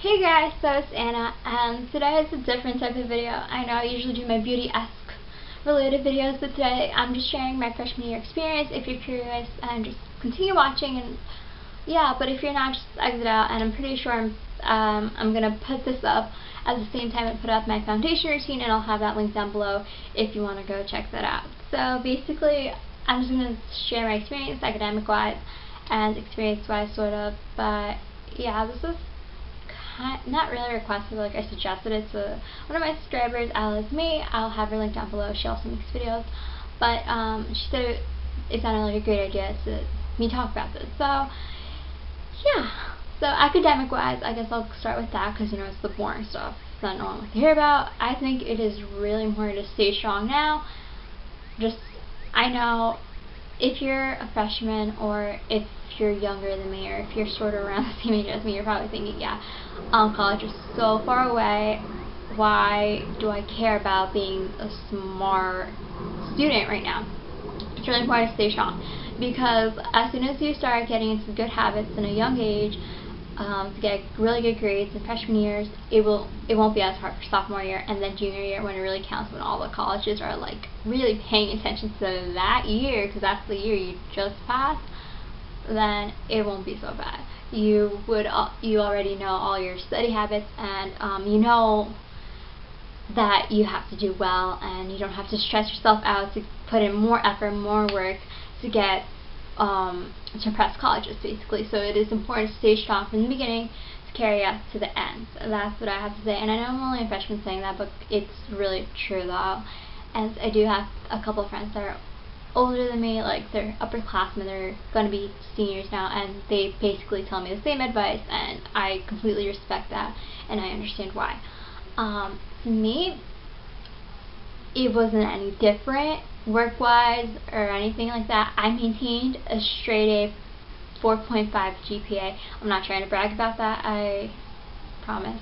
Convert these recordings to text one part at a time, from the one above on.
Hey guys, so it's Anna, and today is a different type of video. I know I usually do my beauty-esque related videos, but today I'm just sharing my freshman year experience. If you're curious, and just continue watching, and yeah, but if you're not, just exit out. And I'm pretty sure I'm gonna put this up at the same time I put up my foundation routine, and I'll have that link down below if you want to go check that out. So basically, I'm just gonna share my experience academic-wise and experience-wise, sort of. But yeah, this is not really requested, like I suggested it to one of my subscribers, Alice May. I'll have her link down below. She also makes videos, but she said it sounded like a great idea to me talk about this. So yeah, so academic wise, I guess I'll start with that because it's the boring stuff that no one wants to hear about. I think it is really important to stay strong now. I know if you're a freshman, or if you're younger than me, or if you're sort of around the same age as me, you're probably thinking, yeah, college is so far away. Why do I care about being a smart student right now? It's really important to stay strong, because as soon as you start getting into good habits in a young age, to get really good grades in freshman years, it won't be as hard for sophomore year, and then junior year, when it really counts, when all the colleges are like really paying attention to that year, because that's the year you just passed, then it won't be so bad. You already know all your study habits, and you know that you have to do well, and you don't have to stress yourself out to put in more effort, more work to get to press colleges, basically. So it is important to stay strong from the beginning to carry us to the end. That's what I have to say. And I know I'm only a freshman saying that, but it's really true though. And I do have a couple of friends that are older than me, like they're upperclassmen, they're going to be seniors now, and they basically tell me the same advice, and I completely respect that, and I understand why. To me, it wasn't any different work-wise or anything like that. I maintained a straight A 4.5 GPA. I'm not trying to brag about that, I promise,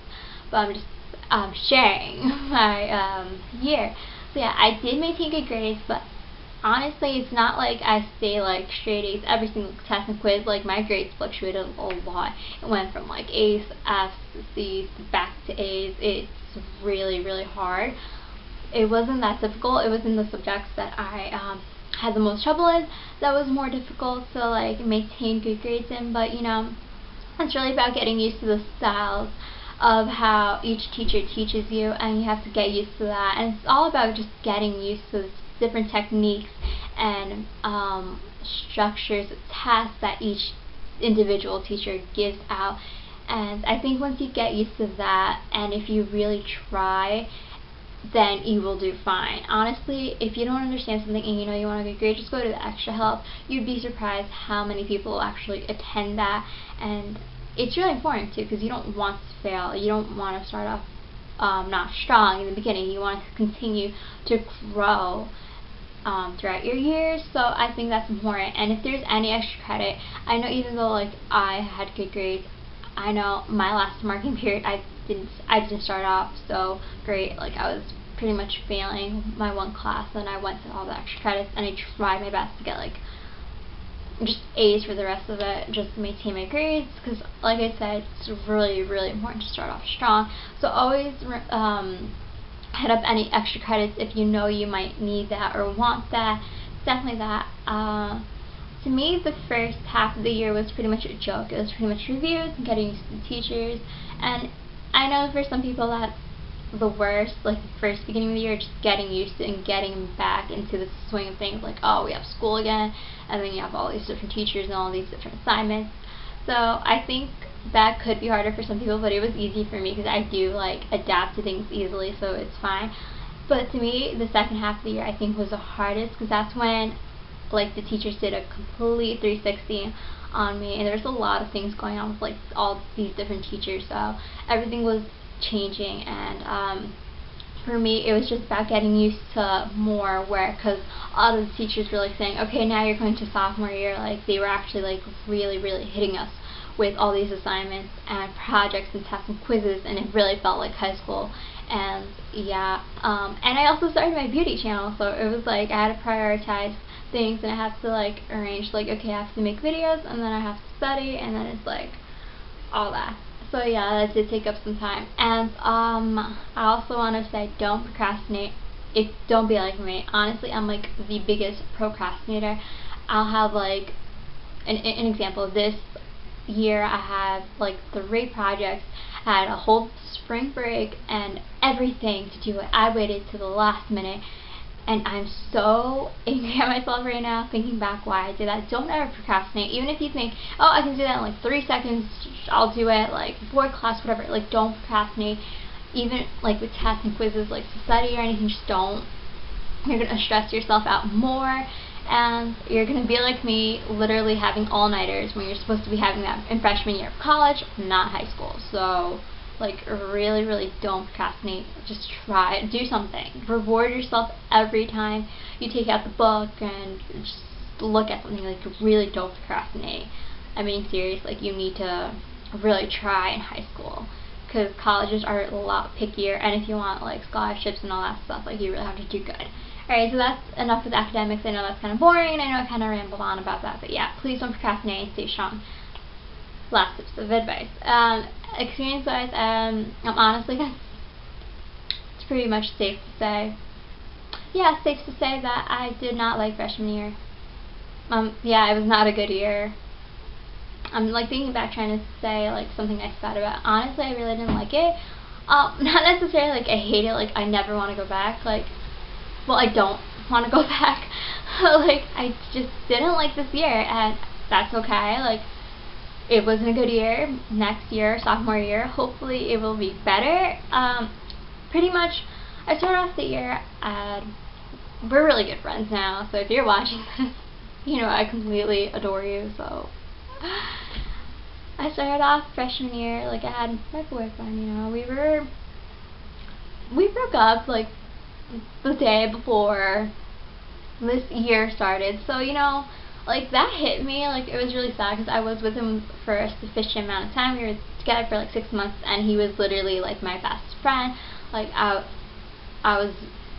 but I'm just sharing my year. So yeah, I did maintain good grades, but honestly, it's not like I stay like straight A's every single test and quiz. Like, my grades fluctuated a lot. It went from like A's to F's to C's to back to A's. It's really, really hard. It wasn't that difficult. It was in the subjects that I had the most trouble in that was more difficult to like maintain good grades in. But it's really about getting used to the styles of how each teacher teaches you, and you have to get used to that. And it's all about just getting used to different techniques and structures of tasks that each individual teacher gives out. And I think once you get used to that, and if you really try, then you will do fine. Honestly, if you don't understand something and you want a good grade, just go to the extra help. You'd be surprised how many people actually attend that, and it's really important too, because you don't want to fail. You don't want to start off not strong in the beginning. You want to continue to grow throughout your years. So I think that's important. And if there's any extra credit, I know even though like I had good grades, I know my last marking period I didn't start off so great. Like, I was pretty much failing my one class, and I went to all the extra credits, and I tried my best to get like just A's for the rest of it, just to maintain my grades, because like I said, it's really, really important to start off strong. So always head up any extra credits if you know you might need that or want that. Definitely that. To me, the first half of the year was pretty much a joke. It was pretty much reviews and getting used to the teachers, and I know for some people that's the worst, like the first beginning of the year, just getting used to and getting back into the swing of things, like, oh, we have school again, and then you have all these different teachers and all these different assignments. So I think that could be harder for some people, but it was easy for me because I do like adapt to things easily, so it's fine. But to me, the second half of the year I think was the hardest, because that's when like the teachers did a complete 360 on me, and there's a lot of things going on with like all these different teachers, so everything was changing. And for me, it was just about getting used to more work, because all of the teachers were like saying, okay, now you're going to sophomore year. Like, they were actually like really, really hitting us with all these assignments and projects and tests and quizzes, and it really felt like high school. And yeah, and I also started my beauty channel, so it was like I had to prioritize things, and I have to like arrange, like, okay, I have to make videos, and then I have to study, and then it's like all that. So yeah, that did take up some time. And I also want to say, don't procrastinate. Don't be like me. Honestly, I'm like the biggest procrastinator. I'll have like an example. This year I had like 3 projects. I had a whole spring break and everything to do it. I waited to the last minute, and I'm so angry at myself right now thinking back why I did that. Don't ever procrastinate. Even if you think, oh, I can do that in like 3 seconds, I'll do it, like before class, whatever. Like, don't procrastinate. Even like with tests and quizzes, like to study or anything, just don't. You're going to stress yourself out more, and you're going to be like me, literally having all-nighters when you're supposed to be having that in freshman year of college, not high school. So like, really don't procrastinate. Just try, do something. Reward yourself every time you take out the book and just look at something. Like, really don't procrastinate. I mean, seriously, like, you need to really try in high school, because colleges are a lot pickier, and if you want like scholarships and all that stuff, like, you really have to do good. Alright, so that's enough with academics. I know that's kind of boring, and I know I kind of rambled on about that, but yeah, please don't procrastinate and stay strong. Last tips of advice. Experience-wise, I'm honestly, it's pretty much safe to say. Yeah, it's safe to say that I did not like freshman year. Yeah, it was not a good year. I'm like thinking back, trying to say like something nice about it. But honestly, I really didn't like it. Not necessarily like I hate it. Like, I never want to go back. Like, well, I don't want to go back. Like, I just didn't like this year, and that's okay. Like, it wasn't a good year. Next year, sophomore year, hopefully it will be better. Pretty much, I started off the year, and we're really good friends now, so if you're watching this, you know I completely adore you. So I started off freshman year, like, I had my boyfriend, you know, we broke up like the day before this year started, so, you know, like, that hit me. Like, it was really sad, because I was with him for a sufficient amount of time. We were together for like 6 months, and he was literally like my best friend. Like, I was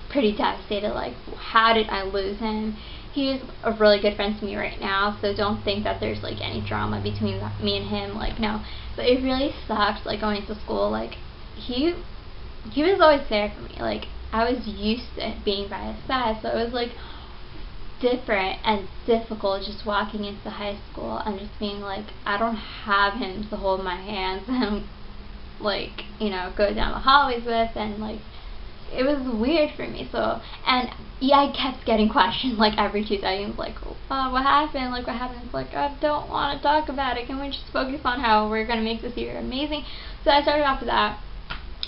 pretty devastated. Like, how did I lose him? He's a really good friend to me right now, so don't think that there's like any drama between me and him. Like, no. But it really sucked, like, going to school. Like, he was always there for me. Like, I was used to being by his side, so it was like different and difficult just walking into high school and just being like, I don't have him to hold my hands and like, you know, go down the hallways with, and like, it was weird for me. So, and yeah, I kept getting questioned like every 2 seconds, like, what happened? Like, what happened? It's like, I don't want to talk about it. Can we just focus on how we're gonna make this year amazing? So I started off with that,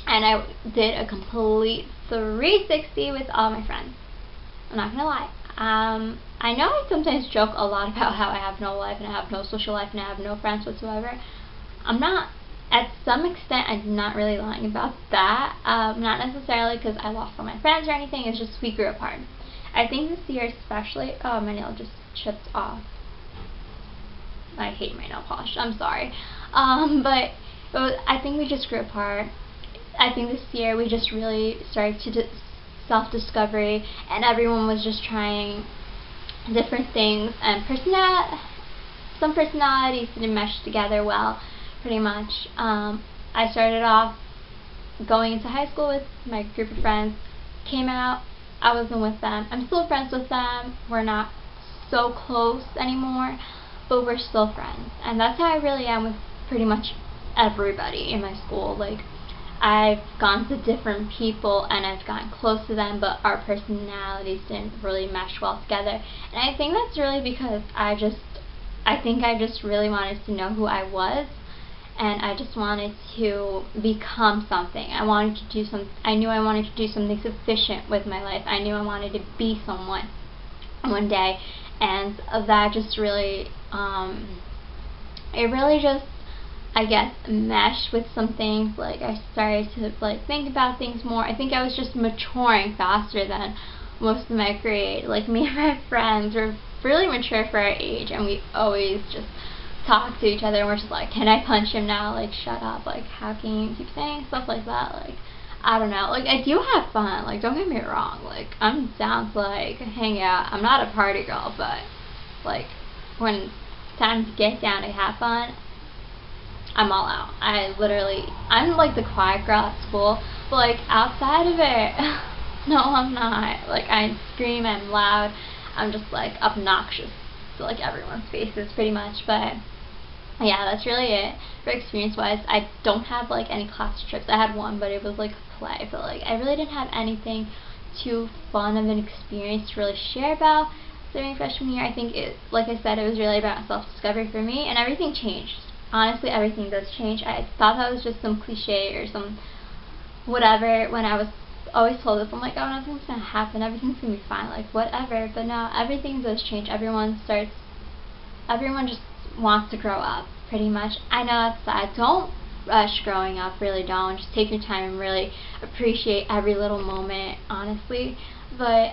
and I did a complete 360 with all my friends. I'm not gonna lie. I know I sometimes joke a lot about how I have no life and I have no social life and I have no friends whatsoever. I'm not, at some extent, I'm not really lying about that. Not necessarily because I lost all my friends or anything, it's just we grew apart. I think this year especially, oh, my nail just chipped off. I hate my nail polish, I'm sorry. But I think we just grew apart. I think this year we just really started to self-discovery, and everyone was just trying different things, and some personalities didn't mesh together well, pretty much. I started off going into high school with my group of friends, came out, I wasn't with them. I'm still friends with them, we're not so close anymore, but we're still friends, and that's how I really am with pretty much everybody in my school. Like, I've gone to different people and I've gotten close to them, but our personalities didn't really mesh well together. And I think that's really because I think I just really wanted to know who I was, and I just wanted to become something. I knew I wanted to do something sufficient with my life. I knew I wanted to be someone one day, and that just really, it really just, I guess, meshed with some things. Like, I started to like think about things more. I think I was just maturing faster than most of my grade. Like, me and my friends were really mature for our age, and we always just talk to each other, and we're just like, can I punch him now? Like, shut up. Like, how can you keep saying stuff like that? Like, I don't know. Like, I do have fun. Like, don't get me wrong. Like, I'm down to like hang out. I'm not a party girl, but like, when it's time to get down to have fun, I'm all out. I'm like the quiet girl at school, but like outside of it, no, I'm not. Like I scream, I'm loud, I'm just like obnoxious to like everyone's faces pretty much. But yeah, that's really it for experience wise. I don't have like any class trips. I had one, but it was like a play. But like I really didn't have anything too fun of an experience to really share about during freshman year. I think it, like I said, it was really about self-discovery for me, and everything changed. Honestly, everything does change. I thought that was just some cliche or some whatever when I was always told this. I'm like, oh, nothing's gonna happen. Everything's gonna be fine. Like whatever. But no, everything does change. Everyone just wants to grow up, pretty much. I know that's sad. Don't rush growing up, really don't. Just take your time and really appreciate every little moment, honestly. But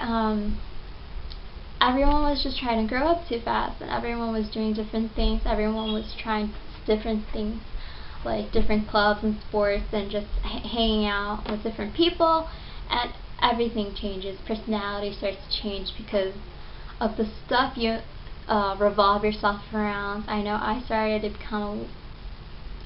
everyone was just trying to grow up too fast, and everyone was doing different things. Everyone was trying different things, like different clubs and sports, and just hanging out with different people, and everything changes. Personality starts to change because of the stuff you revolve yourself around. I know I started to become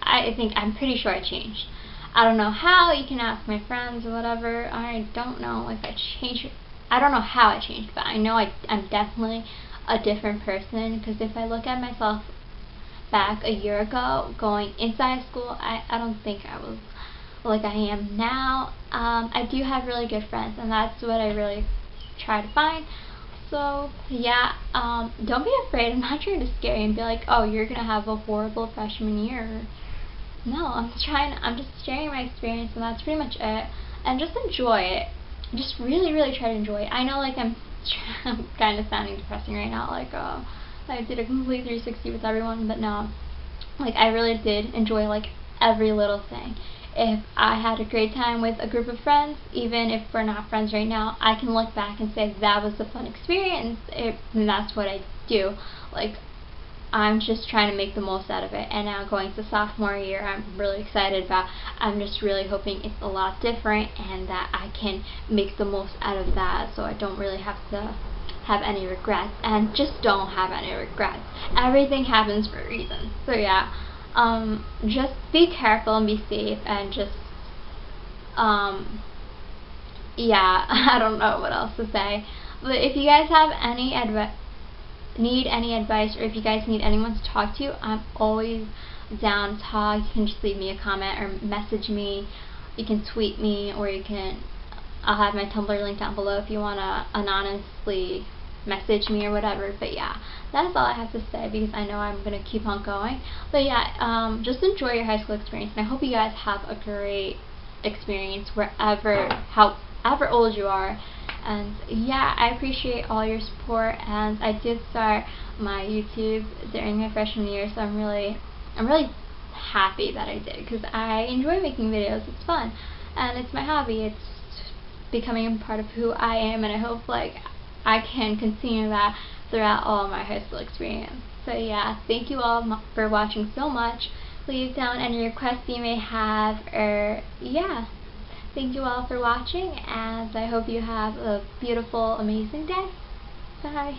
I'm pretty sure I changed. I don't know how. You can ask my friends or whatever. I don't know if I changed. I don't know how I changed, but I know I'm definitely a different person, because if I look at myself back a year ago going inside school, I don't think I was like I am now. I do have really good friends, and that's what I really try to find. So yeah, don't be afraid. I'm not trying to scare you and be like, oh, you're gonna have a horrible freshman year. No, I'm just sharing my experience, and that's pretty much it. And just enjoy it. Just really, really try to enjoy it. I know, like, I'm kind of sounding depressing right now, like, I did a complete 360 with everyone, but no. Like, I really did enjoy, like, every little thing. If I had a great time with a group of friends, even if we're not friends right now, I can look back and say that was a fun experience, and that's what I do. Like, I'm just trying to make the most out of it. And now going to sophomore year, I'm really excited about. I'm just really hoping it's a lot different, and that I can make the most out of that, so I don't really have to have any regrets. And just don't have any regrets. Everything happens for a reason. So yeah, just be careful and be safe, and just yeah, I don't know what else to say. But if you guys have any need any advice, or if you guys need anyone to talk to, I'm always down to talk. You can just leave me a comment or message me. You can tweet me, or I'll have my Tumblr link down below if you want to anonymously message me or whatever. But yeah, that's all I have to say, because I know I'm going to keep on going. But yeah, just enjoy your high school experience, and I hope you guys have a great experience however old you are. And yeah, I appreciate all your support, and I did start my YouTube during my freshman year, so I'm really happy that I did, because I enjoy making videos. It's fun, and it's my hobby. It's becoming a part of who I am, and I hope like I can continue that throughout all my high school experience. So yeah, thank you all for watching so much. Leave down any requests you may have, or yeah. Thank you all for watching, and I hope you have a beautiful, amazing day. Bye.